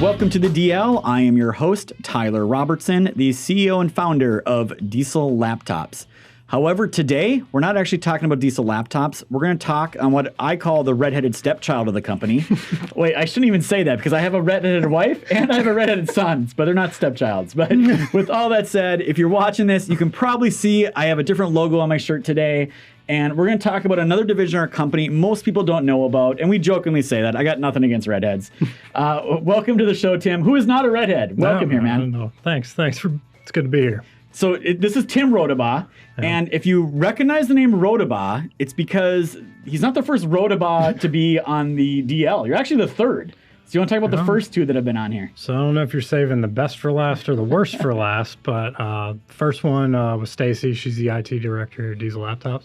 Welcome to the DL. I am your host, Tyler Robertson, the CEO and founder of Diesel Laptops. However, today, we're not actually talking about Diesel Laptops. We're going to talk on what I call the redheaded stepchild of the company. Wait, I shouldn't even say that because I have a redheaded wife and I have a redheaded son, but they're not stepchilds. But with all that said, if you're watching this, you can probably see I have a different logo on my shirt today. And we're going to talk about another division of our company most people don't know about. And we jokingly say that. I got nothing against redheads. Welcome to the show, Tim, who is not a redhead. Welcome here, man. No. Thanks. It's good to be here. So this is Tim Rodabaugh. Yeah. And if you recognize the name Rodabaugh, it's because he's not the first Rodabaugh to be on the DL. You're actually the third. So you want to talk about the first two that have been on here? So I don't know if you're saving the best for last or the worst for last, but first one was Stacy. She's the IT director at Diesel Laptops.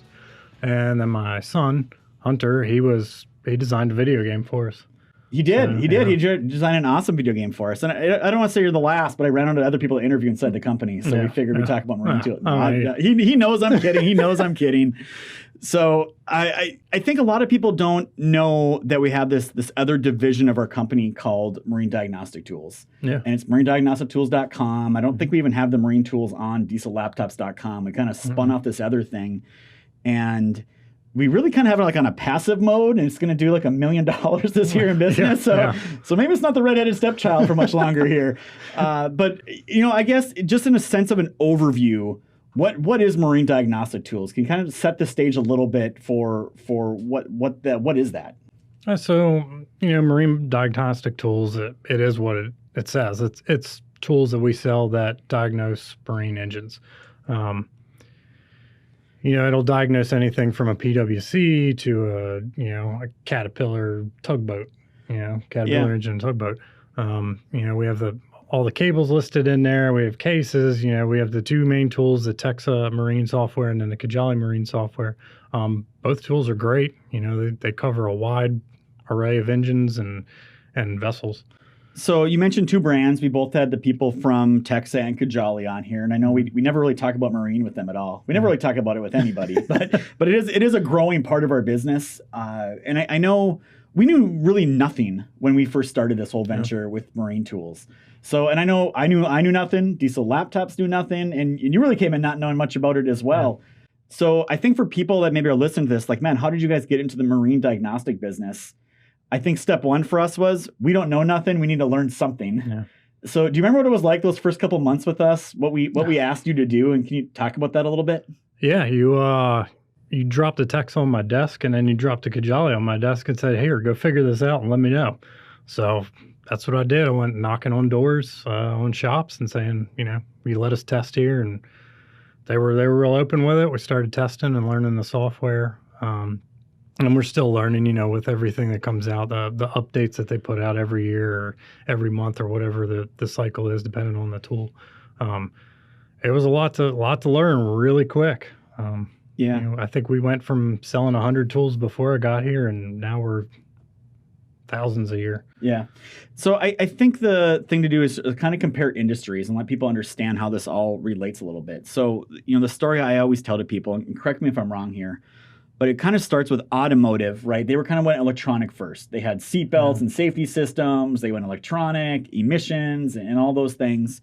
And then my son, Hunter, he designed a video game for us. He did. He designed an awesome video game for us. And I don't want to say you're the last, but I ran into other people to interview inside the company. So we figured we'd talk about Marine too. He knows I'm kidding. He knows I'm kidding. So I think a lot of people don't know that we have this other division of our company called Marine Diagnostic Tools. Yeah. And it's marinediagnostictools.com. I don't think we even have the marine tools on diesellaptops.com. We kind of spun off this other thing. And we really kind of have it like on a passive mode, and it's going to do like $1 million this year in business. So maybe it's not the redheaded stepchild for much longer here. But I guess just in a sense of an overview, what is Marine Diagnostic Tools? Can you kind of set the stage a little bit for what is that? So Marine Diagnostic Tools, it is what it says. It's tools that we sell that diagnose marine engines. It'll diagnose anything from a PWC to a Caterpillar tugboat, Caterpillar engine tugboat. We have all the cables listed in there. We have cases. We have the two main tools, the TEXA marine software and then the Cojali marine software. Both tools are great. They cover a wide array of engines and vessels. So you mentioned two brands. We both had the people from TEXA and Cojali on here, and I know we never really talk about marine with them at all. We never really talk about it with anybody, but it is a growing part of our business. And I know we knew really nothing when we first started this whole venture with marine tools. So, and I know I knew nothing. Diesel Laptops knew nothing, and you really came in not knowing much about it as well. Yeah. So I think for people that maybe are listening to this, like, man, how did you guys get into the marine diagnostic business? I think step one for us was we don't know nothing. We need to learn something. Yeah. So do you remember what it was like those first couple months with us? What we asked you to do, and can you talk about that a little bit? Yeah, you dropped a text on my desk, and then you dropped a Cojali on my desk and said, "Here, go figure this out and let me know." So that's what I did. I went knocking on doors, on shops, and saying, you let us test here, and they were real open with it. We started testing and learning the software. And we're still learning, with everything that comes out, the updates that they put out every year or every month or whatever the cycle is, depending on the tool. It was a lot to learn really quick. I think we went from selling 100 tools before I got here, and now we're thousands a year. Yeah. So I think the thing to do is kind of compare industries and let people understand how this all relates a little bit. So, the story I always tell to people, and correct me if I'm wrong here, but it kind of starts with automotive, right? They went electronic first. They had seatbelts and safety systems. They went electronic, emissions, and all those things.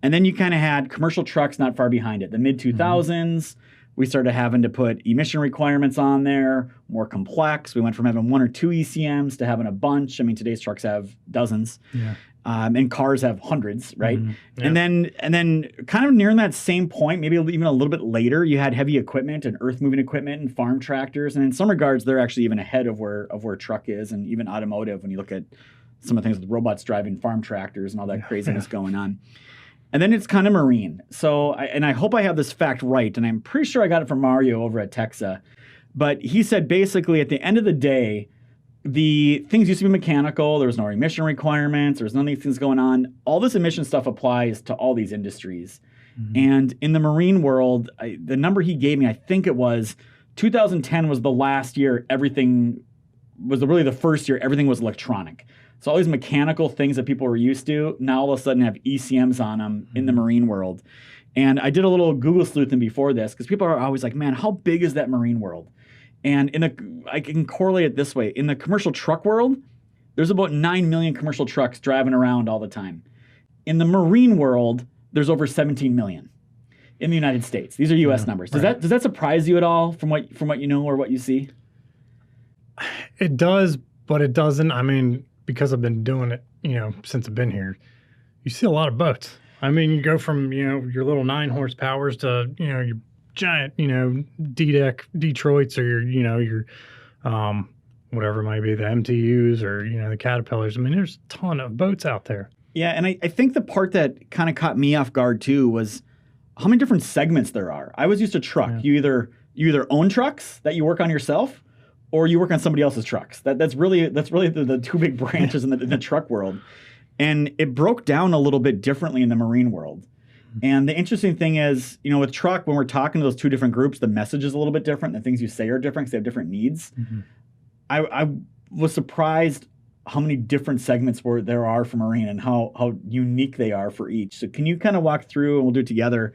And then you kind of had commercial trucks not far behind it. The mid-2000s, we started having to put emission requirements on there, more complex. We went from having one or two ECMs to having a bunch. I mean, today's trucks have dozens. Yeah. And cars have hundreds, right? Yeah. And then kind of nearing that same point, maybe even a little bit later, you had heavy equipment and earth-moving equipment and farm tractors. And in some regards, they're actually even ahead of where truck is, and even automotive when you look at some of the things with robots driving farm tractors and all that craziness going on. And then it's kind of marine. So, I hope I have this fact right, and I'm pretty sure I got it from Mario over at TEXA. But he said basically at the end of the day, the things used to be mechanical. There was no emission requirements. There was none of these things going on. All this emission stuff applies to all these industries. And in the marine world, the number he gave me, I think it was 2010 was the last year everything was really the first year everything was electronic. So all these mechanical things that people were used to now all of a sudden have ECMs on them in the marine world. And I did a little Google sleuthing before this because people are always like, man, how big is that marine world? And I can correlate it this way. In the commercial truck world, there's about 9 million commercial trucks driving around all the time. In the marine world, there's over 17 million in the United States. These are U.S. numbers. Does that surprise you at all from what you know or what you see? It does, but it doesn't. I mean, because I've been doing it, since I've been here, you see a lot of boats. I mean, you go from, your little 9 horsepowers to, your giant, D-deck Detroits, or your whatever it might be, the MTUs, or, the Caterpillars. I mean, there's a ton of boats out there. Yeah, and I think the part that kind of caught me off guard too was how many different segments there are. I was used to truck. Yeah. You either own trucks that you work on yourself, or you work on somebody else's trucks. That's really the two big branches in the truck world. And it broke down a little bit differently in the marine world. And the interesting thing is, with truck, when we're talking to those two different groups, the message is a little bit different. The things you say are different because they have different needs. Mm-hmm. I was surprised how many different segments there are for marine and how unique they are for each. So can you kind of walk through, and we'll do it together,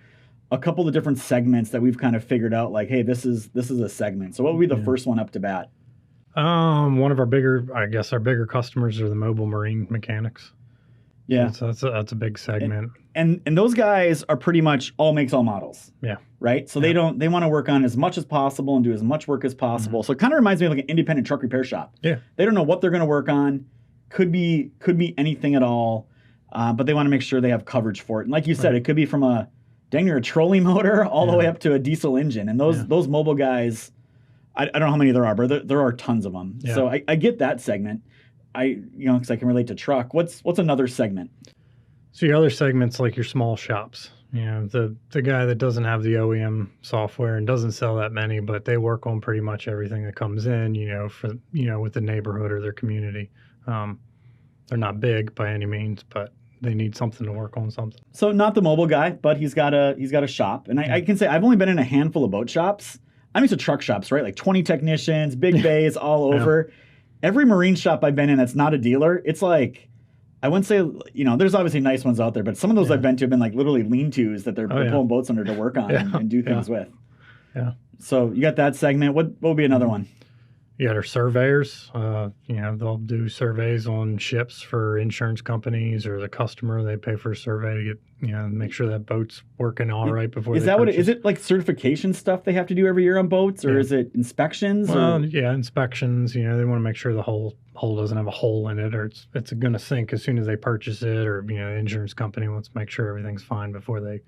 a couple of different segments that we've kind of figured out, like, hey, this is a segment. So what would be the first one up to bat? One of our bigger customers are the mobile marine mechanics. Yeah. So that's a big segment. And those guys are pretty much all makes, all models. Yeah. Right? So they want to work on as much as possible and do as much work as possible. Mm-hmm. So it kind of reminds me of like an independent truck repair shop. Yeah. They don't know what they're going to work on. Could be anything at all. But they want to make sure they have coverage for it. And like you said, it could be from a trolley motor all the way up to a diesel engine. And those mobile guys, I don't know how many there are, but there are tons of them. Yeah. So I get that segment. Because I can relate to truck. What's another segment? So your other segment's like your small shops. The guy that doesn't have the OEM software and doesn't sell that many, but they work on pretty much everything that comes in, with the neighborhood or their community. They're not big by any means, but they need something to work on something. So not the mobile guy, but he's got a shop. And I can say I've only been in a handful of boat shops. I'm used to truck shops, right? Like 20 technicians, big bays all over. Yeah. Every marine shop I've been in that's not a dealer, it's like, I wouldn't say, there's obviously nice ones out there, but some of those I've been to have been like literally lean-tos that they're pulling boats under to work on and do things with. Yeah. So you got that segment. What would be another one? You got our surveyors. They'll do surveys on ships for insurance companies or the customer. They pay for a survey to get, make sure that boat's working all right before they purchase. Is it like certification stuff they have to do every year on boats, or is it inspections? Well, inspections. They want to make sure the hull doesn't have a hole in it, or it's going to sink as soon as they purchase it, or the insurance company wants to make sure everything's fine before they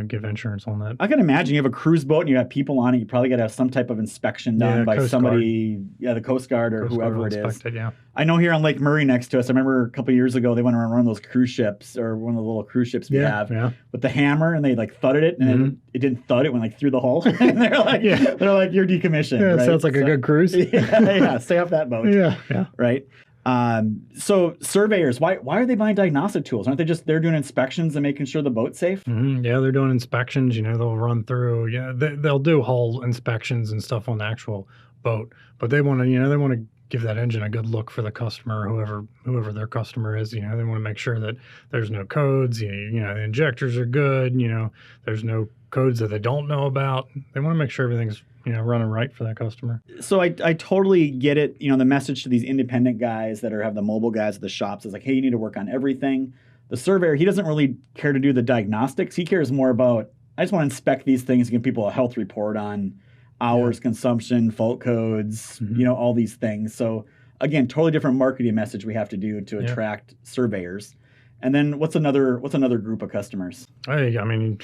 give insurance on that. I can imagine you have a cruise boat and you have people on it. You probably got to have some type of inspection done by somebody, the Coast Guard or whoever it is. Yeah. I know here on Lake Murray next to us, I remember a couple of years ago, they went around one of those cruise ships, or one of the little cruise ships we have, with the hammer, and they like thudded it, and it didn't thud, it went like through the hull. And they're like, you're decommissioned. Yeah, right? Sounds like a good cruise. Stay off that boat. Yeah. Right. So surveyors, why are they buying diagnostic tools? Aren't they're doing inspections and making sure the boat's safe? Mm-hmm. Yeah, they're doing inspections. They'll run through. They'll do hull inspections and stuff on the actual boat, but they want to give that engine a good look for the customer, whoever their customer is. They want to make sure that there's no codes. The injectors are good. There's no codes that they don't know about. They want to make sure everything's running right for that customer. So I totally get it. The message to these independent guys that have the mobile guys at the shops is like, hey, you need to work on everything. The surveyor, he doesn't really care to do the diagnostics. He cares more about, I just want to inspect these things and give people a health report on hours, consumption, fault codes, all these things. So again, totally different marketing message we have to do to attract surveyors. And then what's another group of customers? I mean,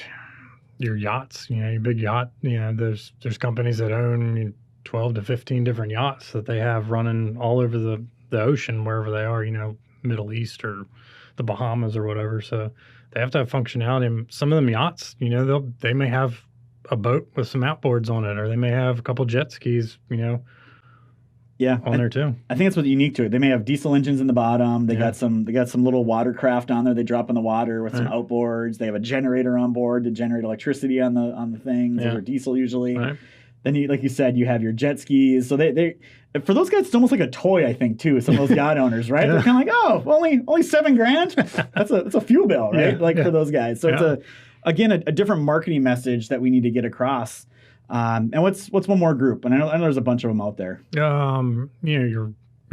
your yachts, your big yacht, there's companies that own 12 to 15 different yachts that they have running all over the ocean, wherever they are, Middle East or the Bahamas or whatever. So they have to have functionality. And some of them yachts, they may have a boat with some outboards on it, or they may have a couple jet skis, on there too. I think that's what's unique to it. They may have diesel engines in the bottom. They got some little watercraft on there. They drop in the water with some outboards. They have a generator on board to generate electricity on the things. Those are diesel usually. Right. Then like you said, you have your jet skis. So they for those guys, it's almost like a toy, I think, too. Some of those yacht owners, right? They're kind of like, oh, only $7,000. That's a fuel bill, right? For those guys. So it's a different marketing message that we need to get across. And what's one more group? And I know there's a bunch of them out there. Your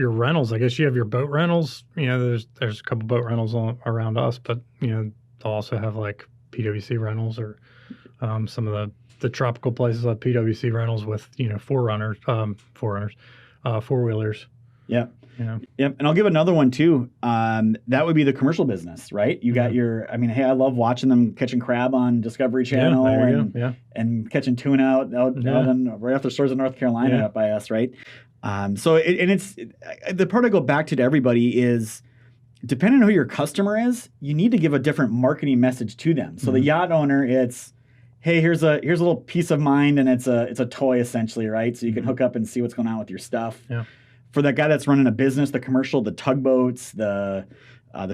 rentals. I guess you have your boat rentals. There's a couple boat rentals around us, but they'll also have like PWC rentals or some of the tropical places have PWC rentals with four-wheelers. Yeah. Yep. And I'll give another one too. That would be the commercial business, right? You got hey, I love watching them catching crab on Discovery Channel and catching tuna out right off the shores of North Carolina up by us, right? It's the part I go back to everybody is, depending on who your customer is, you need to give a different marketing message to them. So the yacht owner, it's, hey, here's a little peace of mind, and it's a toy essentially, right? So you can hook up and see what's going on with your stuff. Yeah. For that guy that's running a business, the commercial, the tugboats, the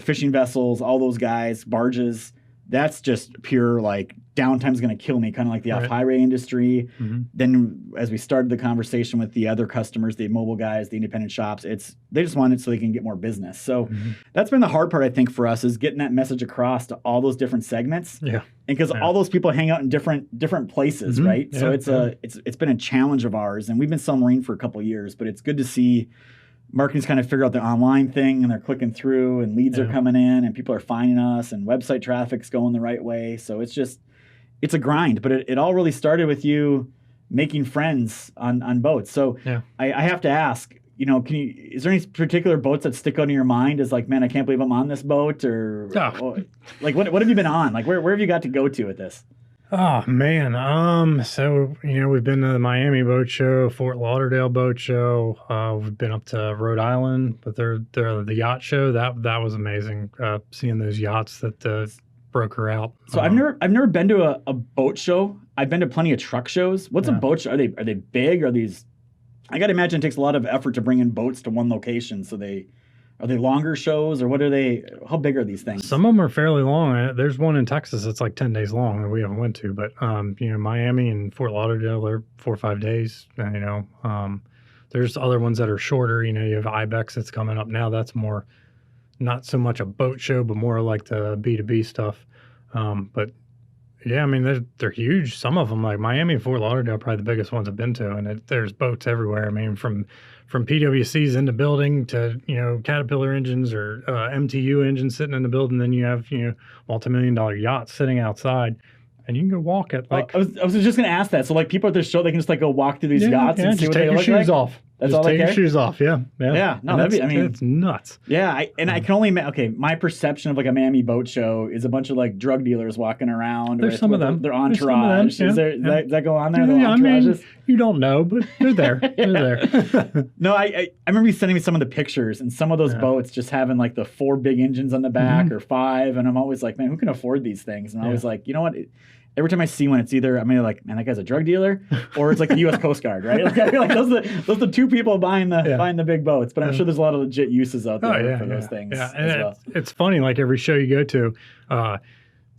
fishing vessels, all those guys, barges, that's just pure like downtime's going to kill me, kind of like the off-highway industry. Then as we started the conversation with the other customers, the mobile guys, the independent shops, they just want it so they can get more business. So that's been the hard part, I think, for us, is getting that message across to all those different segments. Yeah. And because all those people hang out in different places, right? Yeah, so it's been a challenge of ours, and we've been selling marine for a couple of years, but it's good to see marketing's kind of figure out the online thing, and they're clicking through, and leads are coming in, and people are finding us, and website traffic's going the right way. So it's a grind, but it all really started with you making friends on boats. So I have to ask, is there any particular boats that stick out in your mind as like, man, I can't believe I'm on this boat, or like what have you been on? Like where have you got to go to with this? Oh man. So, we've been to the Miami Boat Show, Fort Lauderdale Boat Show. We've been up to Rhode Island, but they're the yacht show. That was amazing. Seeing those yachts that broker out. So I've never been to a boat show. I've been to plenty of truck shows. What's a boat show? Are they big? Are these? I got to imagine it takes a lot of effort to bring in boats to one location. So are they longer shows, or what are they? How big are these things? Some of them are fairly long. There's one in Texas that's like 10 days long that we haven't went to, but Miami and Fort Lauderdale, they're 4 or 5 days. There's other ones that are shorter. You have IBEX that's coming up now. That's more, not so much a boat show, but more like the B2B stuff. But yeah, I mean, they're huge. Some of them, like Miami and Fort Lauderdale, are probably the biggest ones I've been to, and there's boats everywhere. I mean, from PWCs in the building to Caterpillar engines or MTU engines sitting in the building. Then you have multi-million-dollar yachts sitting outside, and you can go walk at like. I was just going to ask that. So like people at this show, they can just like go walk through these yachts and see what they look like. Take your shoes off. That's all take your shoes off. Yeah. No, it's nuts. Yeah, I can only my perception of like a Miami boat show is a bunch of like drug dealers walking around. There's some of them. Their entourage. Does that go on there? Yeah, I mean, you don't know, but they're there. They're there. No, I remember you sending me some of the pictures, and some of those boats just having like the 4 big engines on the back or 5, and I'm always like, man, who can afford these things? And I was like, you know what? Every time I see one, it's either I'm like, man, that guy's a drug dealer, or it's like the U.S. Coast Guard, right? Like I feel like those are the 2 people buying the big boats. But I'm sure there's a lot of legit uses out there for those things. Yeah, and it's funny. Like every show you go to,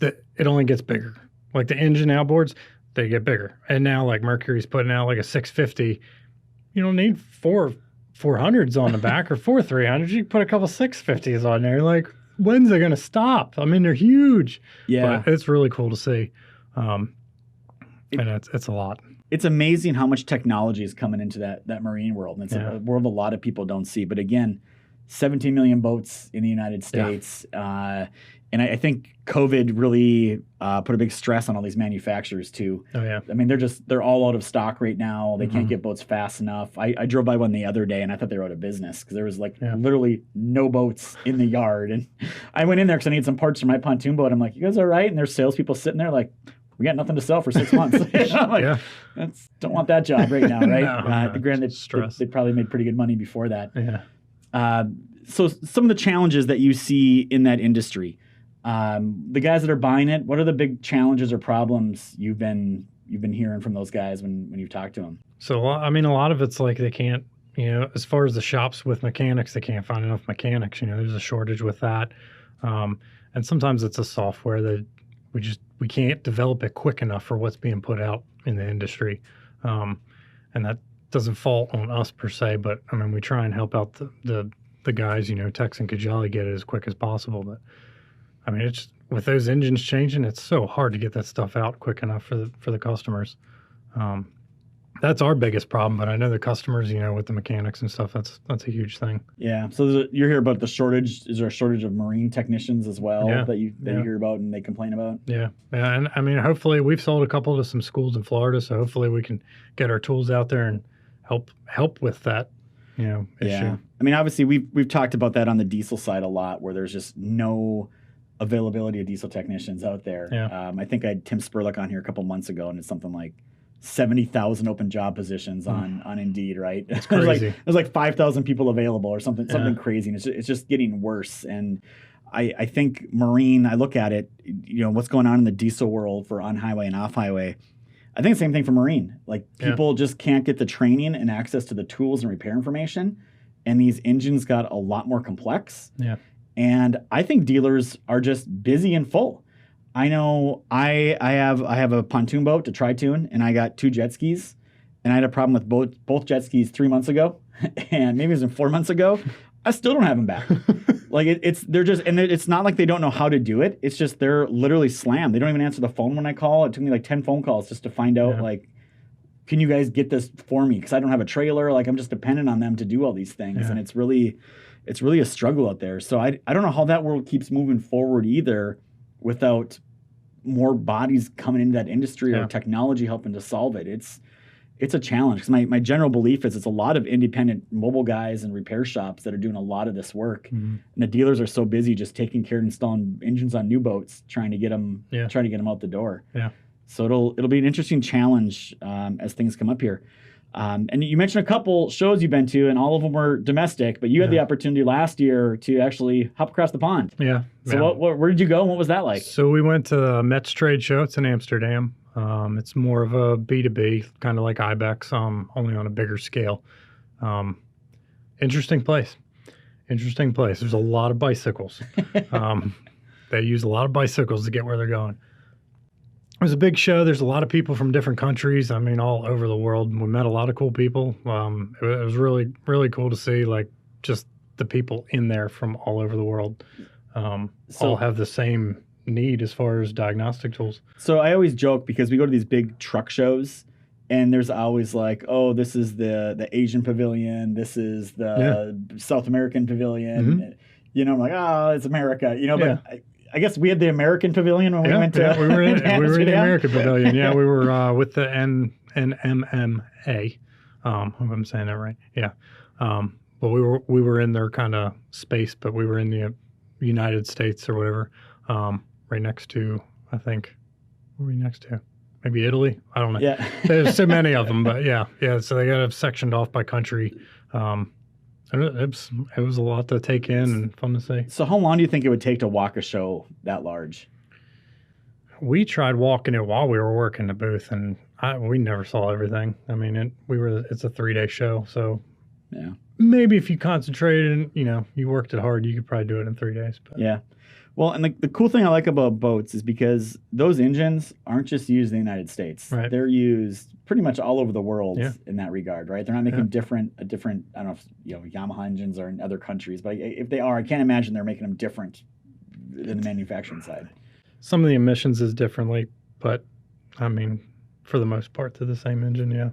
it only gets bigger. Like the engine outboards, they get bigger. And now like Mercury's putting out like a 650. You don't need 4 400s on the back or 4 300s. You can put a couple 650s on there. Like, when's it going to stop? I mean, they're huge. Yeah, but it's really cool to see. And it's a lot. It's amazing how much technology is coming into that marine world. And it's a world a lot of people don't see. But again, 17 million boats in the United States. And I think COVID really put a big stress on all these manufacturers too. Oh yeah. I mean, they're all out of stock right now. They can't get boats fast enough. I drove by one the other day and I thought they were out of business because there was literally no boats in the yard. And I went in there because I needed some parts for my pontoon boat. I'm like, you guys all right? And there's salespeople sitting there like, we got nothing to sell for 6 months. I'm like, don't want that job right now, right? Granted, they probably made pretty good money before that. Yeah. So some of the challenges that you see in that industry, the guys that are buying it, what are the big challenges or problems you've been hearing from those guys when you've talked to them? So, I mean, a lot of it's like they can't, as far as the shops with mechanics, they can't find enough mechanics. There's a shortage with that. And sometimes it's a software that we can't develop it quick enough for what's being put out in the industry. And that doesn't fall on us per se, but I mean, we try and help out the guys, TEXA and Cojali get it as quick as possible. But I mean, it's with those engines changing, it's so hard to get that stuff out quick enough for the customers. That's our biggest problem, but I know the customers, with the mechanics and stuff, that's a huge thing. Yeah. So you're here about the shortage. Is there a shortage of marine technicians as well Yeah. that you hear about and they complain about? Yeah. And I mean, hopefully we've sold a couple to some schools in Florida, so hopefully we can get our tools out there and help with that, issue. Yeah. I mean, obviously we've talked about that on the diesel side a lot, where there's just no availability of diesel technicians out there. Yeah. I think I had Tim Spurlock on here a couple months ago, and it's something like 70,000 open job positions on Indeed, right? It's crazy. There's like 5,000 people available or something crazy, and it's just getting worse. And I think marine, I look at it, what's going on in the diesel world for on highway and off highway. I think the same thing for marine. Like people just can't get the training and access to the tools and repair information, and these engines got a lot more complex. Yeah. And I think dealers are just busy and full. I know I have a pontoon boat to tri-tune, and I got 2 jet skis, and I had a problem with both jet skis 3 months ago, and maybe it was 4 months ago. I still don't have them back. It's not like they don't know how to do it. It's just they're literally slammed. They don't even answer the phone when I call. It took me like 10 phone calls just to find out can you guys get this for me? Because I don't have a trailer. Like I'm just dependent on them to do all these things, and it's really a struggle out there. So I don't know how that world keeps moving forward either, without more bodies coming into that industry or technology helping to solve it. It's a challenge, because my general belief is it's a lot of independent mobile guys and repair shops that are doing a lot of this work. Mm-hmm. And the dealers are so busy just taking care of installing engines on new boats, trying to get them out the door. Yeah. So it'll be an interesting challenge as things come up here. And you mentioned a couple shows you've been to, and all of them were domestic, but you had the opportunity last year to actually hop across the pond. Yeah. So where did you go, and what was that like? So we went to the M.E.D.S trade show. It's in Amsterdam. It's more of a B2B, kind of like IBEX, only on a bigger scale. Interesting place. There's a lot of bicycles. They use a lot of bicycles to get where they're going. It was a big show. There's a lot of people from different countries. I mean, all over the world. We met a lot of cool people. It was really, really cool to see, like, just the people in there from all over the world. All have the same need as far as diagnostic tools. So I always joke, because we go to these big truck shows, and there's always like, oh, this is the Asian pavilion, this is the South American pavilion. Mm-hmm. I'm like, oh, it's America. But I guess we had the American pavilion when we went to. We were in the American pavilion. Yeah, we were with the NMMA. Hope I'm saying that right. Yeah, but we were in their kind of space, but we were in the United States or whatever. Right next to, I think, what were we next to? Maybe Italy? I don't know. Yeah. There's so many of them, but yeah. So they got it sectioned off by country. It was a lot to take in and fun to see. So how long do you think it would take to walk a show that large? We tried walking it while we were working the booth, and we never saw everything. I mean, it's a 3-day show, so yeah. Maybe if you concentrated and you worked it hard, you could probably do it in 3 days. But. Yeah. Well, and the cool thing I like about boats is because those engines aren't just used in the United States. Right. They're used pretty much all over the world in that regard, right? They're not making different. I don't know if Yamaha engines are in other countries, but if they are, I can't imagine they're making them different than the manufacturing side. Some of the emissions is differently, but I mean, for the most part, they're the same engine. Yeah.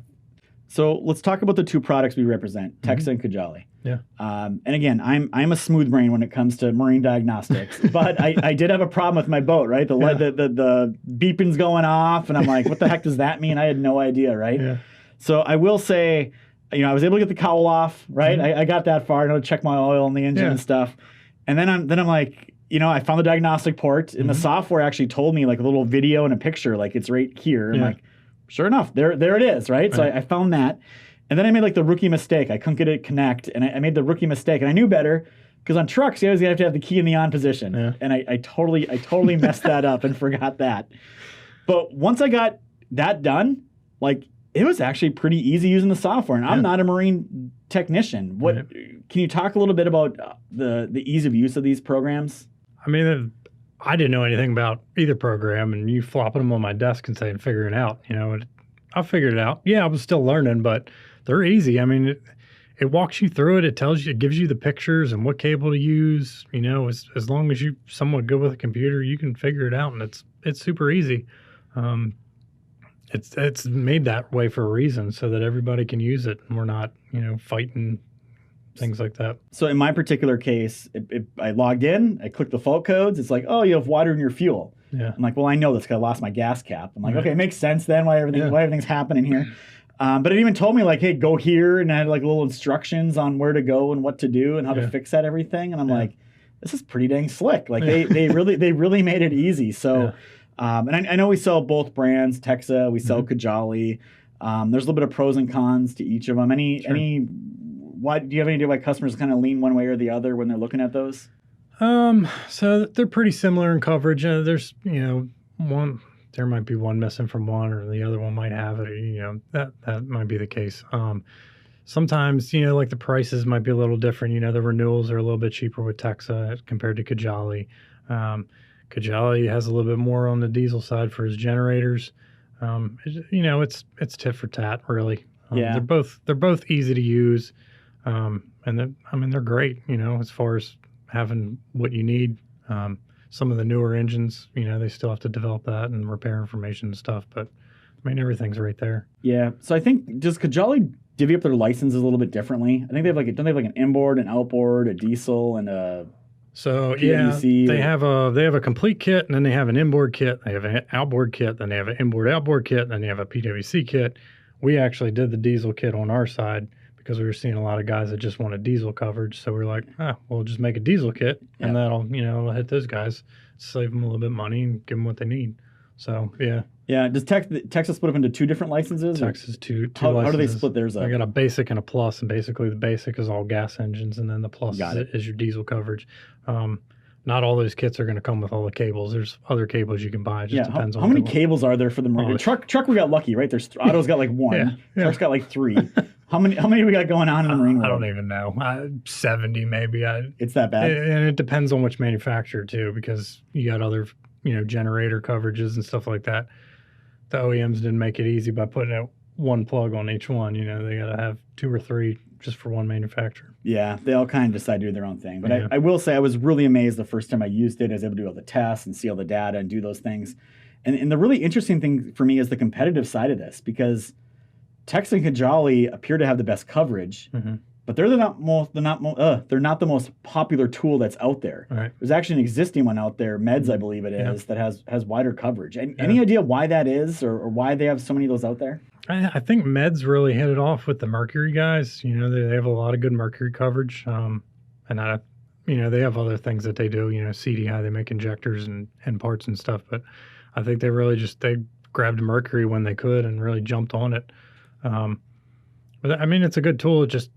So let's talk about the 2 products we represent, TEXA and Cojali. Yeah. And again, I'm a smooth brain when it comes to marine diagnostics, but I did have a problem with my boat, right? The beeping's going off, and I'm like, what the heck does that mean? I had no idea, right? Yeah. So I will say, I was able to get the cowl off, right? Mm-hmm. I got that far. I check my oil in the engine and stuff, and then I'm like, I found the diagnostic port, and the software actually told me, like, a little video and a picture, like it's right here. I'm like, sure enough, there it is, right? So I found that. And then I made like the rookie mistake. I couldn't get it connect, and I made the rookie mistake. And I knew better, because on trucks you always have to have the key in the on position. Yeah. And I totally messed that up and forgot that. But once I got that done, like, it was actually pretty easy using the software. And I'm not a marine technician. Can you talk a little bit about the ease of use of these programs? I mean, I didn't know anything about either program, and you flopping them on my desk and saying, figure it out. I figured it out. Yeah, I was still learning, but they're easy. I mean, it walks you through it. It tells you, it gives you the pictures and what cable to use. As long as you're somewhat good with a computer, you can figure it out, and it's super easy. It's made that way for a reason, so that everybody can use it, and we're not, fighting things like that. So in my particular case, I logged in, I clicked the fault codes. It's like, oh, you have water in your fuel. Yeah. I'm like, well, I know this because I lost my gas cap. I'm like, Right. okay, it makes sense then why everything's happening here. But it even told me like, hey, go here, and I had like little instructions on where to go and what to do and how to fix that everything. And I'm like, this is pretty dang slick. Like they really made it easy. So, and I know we sell both brands, TEXA, we sell Cojali. There's a little bit of pros and cons to each of them. Why do you have any idea why customers kind of lean one way or the other when they're looking at those? So they're pretty similar in coverage. There's, there might be one missing from one, or the other one might have it. That might be the case. Sometimes, like the prices might be a little different. The renewals are a little bit cheaper with TEXA compared to Cojali. Cojali has a little bit more on the diesel side for his generators. It's tit for tat, really. They're both easy to use. And they're great, as far as having what you need. Some of the newer engines, they still have to develop that and repair information and stuff, but everything's right there. Yeah. So I think, does Cojali divvy up their licenses a little bit differently? I think they have don't they have like an inboard, an outboard, a diesel, and a PWC? They have a complete kit, and then they have an inboard kit, they have an outboard kit, then they have an inboard outboard kit, and then they have a PWC kit. We actually did the diesel kit on our side, because we were seeing a lot of guys that just wanted diesel coverage. So we're like, we'll just make a diesel kit, and that'll, it'll hit those guys, save them a little bit of money, and give them what they need. So, yeah. Yeah. Does TEXA split up into two different licenses? Texas two how licenses. How do they split theirs up? I got a basic and a plus, and basically the basic is all gas engines, and then the plus is your diesel coverage. Not all those kits are going to come with all the cables. There's other cables you can buy. It just depends on how many cables are there for the Marine? Truck we got lucky, right? There's Auto's got like one. Truck's got like three. How many we got going on in the Marine world? I don't even know. 70 maybe. It's that bad? And it depends on which manufacturer too, because you got other generator coverages and stuff like that. The OEMs didn't make it easy by putting out one plug on each one. They got to have two or three just for one manufacturer. Yeah, they all kind of decide to do their own thing. But I will say I was really amazed the first time I used it. I was able to do all the tests and see all the data and do those things. And the really interesting thing for me is the competitive side of this, because TEXA and Cojali appear to have the best coverage, but they're not the most popular tool that's out there. Right. There's actually an existing one out there, M.E.D.S, I believe it is, that has wider coverage. And any idea why that is, or why they have so many of those out there? I think M.E.D.S really hit it off with the Mercury guys. They have a lot of good Mercury coverage, and they have other things that they do. CDI, they make injectors and parts and stuff. But I think they really they grabbed Mercury when they could and really jumped on it. But it's a good tool. It just,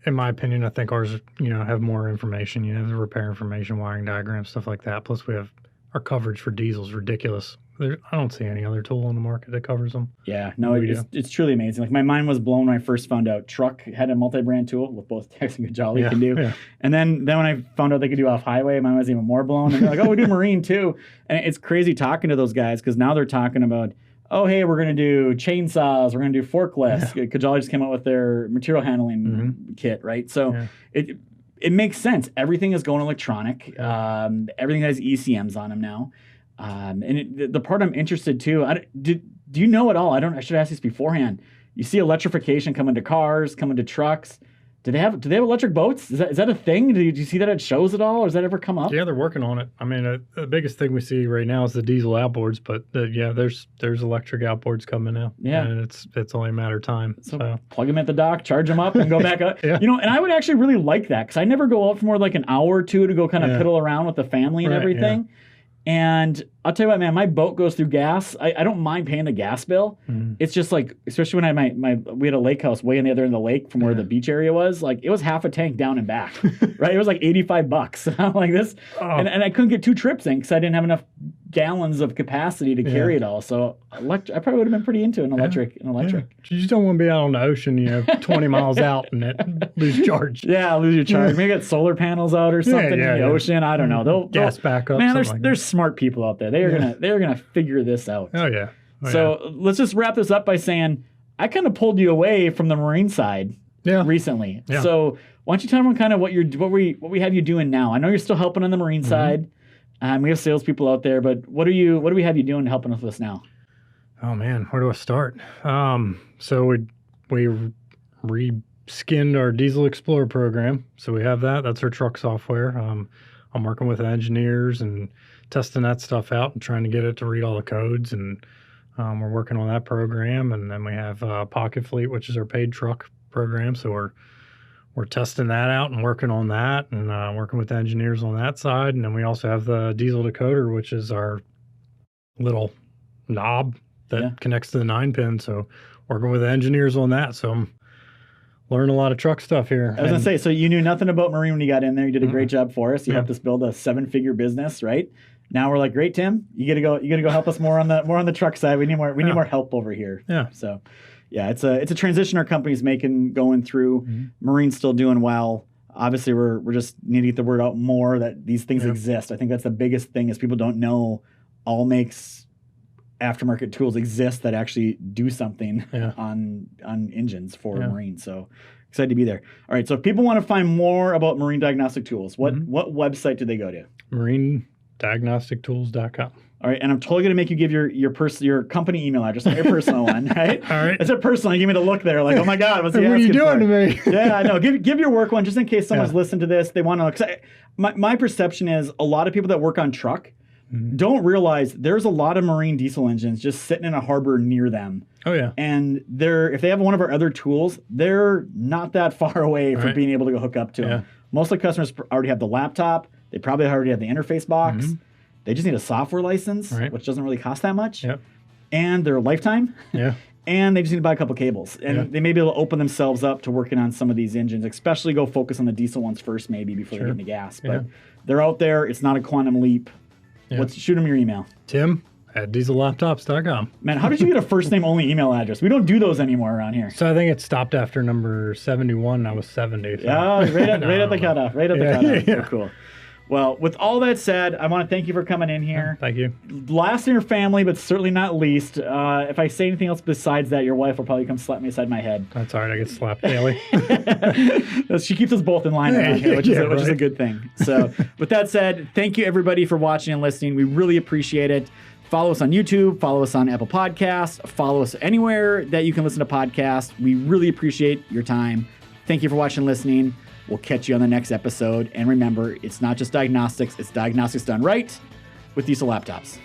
in my opinion, I think ours have more information. The repair information, wiring diagrams, stuff like that. Plus, we have our coverage for diesels ridiculous. I don't see any other tool on the market that covers them. Yeah, no, it's truly amazing. Like, my mind was blown when I first found out Truck had a multi-brand tool with both TEXA and Cojali can do. Yeah. And then when I found out they could do off-highway, mine was even more blown. And they're like, oh, we do Marine too. And it's crazy talking to those guys, because now they're talking about, oh, hey, we're going to do chainsaws, we're going to do forklifts. Yeah. Cojali just came out with their material handling kit, right? So it makes sense. Everything is going electronic. Everything has ECMs on them now. And the part I'm interested too, do you know at all? I should ask this beforehand. You see electrification coming to cars, coming to trucks. Do they have electric boats? Is that a thing? Do you see that at shows at all, or does that ever come up? Yeah, they're working on it. The biggest thing we see right now is the diesel outboards, but there's electric outboards coming now. Yeah, and it's only a matter of time. So plug them at the dock, charge them up, and go back up. And I would actually really like that, because I never go out for more like an hour or two to go kind of piddle around with the family and everything. Yeah. And I'll tell you what, man, my boat goes through gas. I don't mind paying the gas bill. It's just like, especially when I had we had a lake house way on the other end of the lake from where the beach area was. Like, it was half a tank down and back, right? It was like $85. I'm like this, and I couldn't get 2 trips in because I didn't have enough gallons of capacity to carry it all. So I probably would have been pretty into an electric. Yeah. You just don't want to be out on the ocean, 20 miles out and lose charge. Yeah, lose your charge. Maybe get solar panels out or something in the ocean. I don't know. They'll gas backup. Man, there's smart people out there. They're gonna figure this out. Oh yeah. Let's just wrap this up by saying I kind of pulled you away from the Marine side recently. Yeah. So why don't you tell everyone kind of what we have you doing now? I know you're still helping on the Marine side. We have salespeople out there, but what do we have you doing helping us with this now? Oh man, where do I start? So we re-skinned our Diesel Explorer program. So we have that. That's our truck software. I'm working with engineers and testing that stuff out and trying to get it to read all the codes. And we're working on that program. And then we have Pocket Fleet, which is our paid truck program. So we're testing that out and working on that and working with engineers on that side. And then we also have the Diesel Decoder, which is our little knob that connects to the 9-pin. So working with engineers on that. So I'm learning a lot of truck stuff here. I was going to say, so you knew nothing about marine when you got in there. You did a great job for us. You helped us build a 7-figure business, right? Now we're like, great, Tim, you gotta go help us more on the truck side. We need more help over here. Yeah. So yeah, it's a transition our company's going through. Marine's still doing well. Obviously we're just need to get the word out more that these things exist. I think that's the biggest thing is people don't know all makes aftermarket tools exist that actually do something on engines for marine. So excited to be there. All right. So if people want to find more about marine diagnostic tools, what website do they go to? MarineDiagnosticTools.com. All right. And I'm totally going to make you give your company email address, not your personal one, right? All right. It's a personal. You give me the look there like, oh my God, what's he What are you doing for? to me? Yeah, I know. Give your work one just in case someone's listened to this. They want to know. 'Cause my perception is a lot of people that work on truck don't realize there's a lot of marine diesel engines just sitting in a harbor near them. Oh, yeah. And if they have one of our other tools, they're not that far away from being able to go hook up to them. Most of the customers already have the laptop. They probably already have the interface box. They just need a software license, which doesn't really cost that much. And their lifetime. And they just need to buy a couple cables. And they may be able to open themselves up to working on some of these engines, especially go focus on the diesel ones first maybe before they get into gas. But they're out there. It's not a quantum leap. Shoot them your email. Tim@diesellaptops.com. Man, how did you get a first name only email address? We don't do those anymore around here. So I think it stopped after number 71. I was 70. So. Yeah, right at the cutoff. Right at the cutoff. So cool. Well, with all that said, I want to thank you for coming in here. Thank you. Last in your family, but certainly not least. If I say anything else besides that, your wife will probably come slap me aside my head. That's all right. I get slapped daily. She keeps us both in line around here, which is a good thing. So with that said, thank you everybody for watching and listening. We really appreciate it. Follow us on YouTube. Follow us on Apple Podcasts. Follow us anywhere that you can listen to podcasts. We really appreciate your time. Thank you for watching and listening. We'll catch you on the next episode. And remember, it's not just diagnostics, it's diagnostics done right with Diesel Laptops.